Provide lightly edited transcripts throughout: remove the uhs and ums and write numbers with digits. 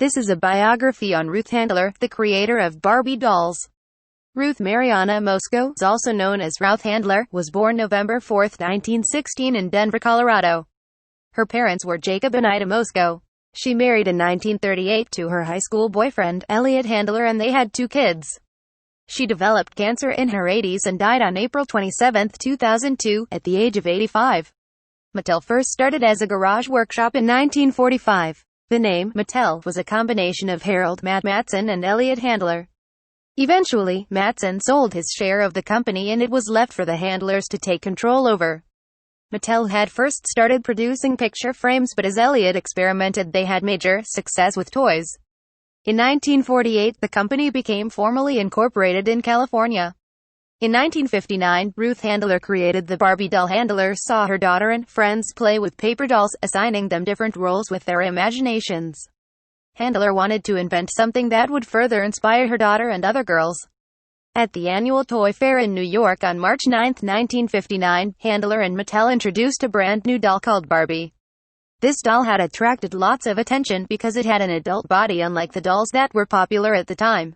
This is a biography on Ruth Handler, the creator of Barbie dolls. Ruth Mariana Mosco, also known as Ruth Handler, was born November 4, 1916 in Denver, Colorado. Her parents were Jacob and Ida Mosco. She married in 1938 to her high school boyfriend, Elliot Handler, and they had 2 kids. She developed cancer in her 80s and died on April 27, 2002, at the age of 85. Mattel first started as a garage workshop in 1945. The name, Mattel, was a combination of Harold "Matt" Matson and Elliot Handler. Eventually, Matson sold his share of the company and it was left for the Handlers to take control over. Mattel had first started producing picture frames, but as Elliot experimented, they had major success with toys. In 1948, the company became formally incorporated in California. In 1959, Ruth Handler created the Barbie doll. Handler saw her daughter and friends play with paper dolls, assigning them different roles with their imaginations. Handler wanted to invent something that would further inspire her daughter and other girls. At the annual Toy Fair in New York on March 9, 1959, Handler and Mattel introduced a brand new doll called Barbie. This doll had attracted lots of attention because it had an adult body, unlike the dolls that were popular at the time.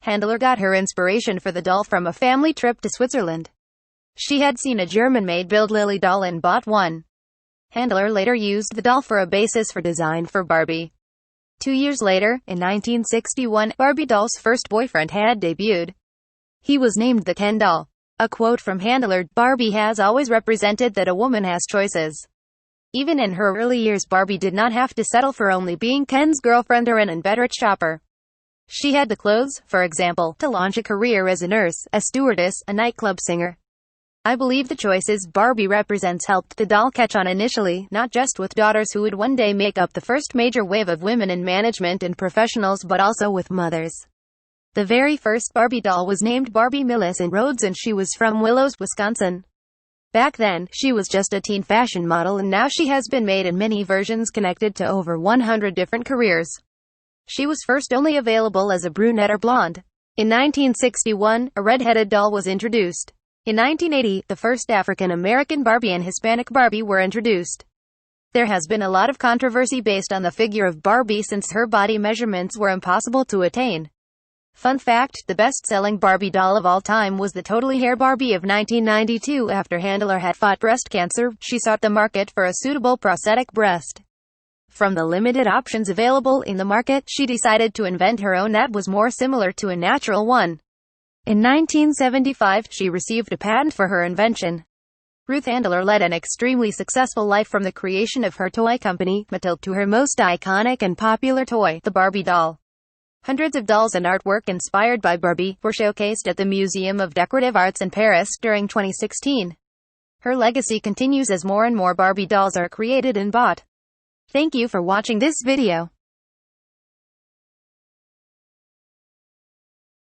Handler got her inspiration for the doll from a family trip to Switzerland. She had seen a German-made build Lily doll and bought one. Handler later used the doll for a basis for design for Barbie. 2 years later, in 1961, Barbie doll's first boyfriend had debuted. He was named the Ken doll. A quote from Handler: "Barbie has always represented that a woman has choices." Even in her early years, Barbie did not have to settle for only being Ken's girlfriend or an inveterate shopper. She had the clothes, for example, to launch a career as a nurse, a stewardess, a nightclub singer. I believe the choices Barbie represents helped the doll catch on initially, not just with daughters who would one day make up the first major wave of women in management and professionals, but also with mothers. The very first Barbie doll was named Barbie Millicent Rhodes and she was from Willows, Wisconsin. Back then, she was just a teen fashion model, and now she has been made in many versions connected to over 100 different careers. She was first only available as a brunette or blonde. In 1961, a red-headed doll was introduced. In 1980, the first African-American Barbie and Hispanic Barbie were introduced. There has been a lot of controversy based on the figure of Barbie since her body measurements were impossible to attain. Fun fact, the best-selling Barbie doll of all time was the Totally Hair Barbie of 1992. After Handler had fought breast cancer, she sought the market for a suitable prosthetic breast. From the limited options available in the market, she decided to invent her own that was more similar to a natural one. In 1975, she received a patent for her invention. Ruth Handler led an extremely successful life from the creation of her toy company, Mattel, to her most iconic and popular toy, the Barbie doll. Hundreds of dolls and artwork inspired by Barbie were showcased at the Museum of Decorative Arts in Paris during 2016. Her legacy continues as more and more Barbie dolls are created and bought. Thank you for watching this video.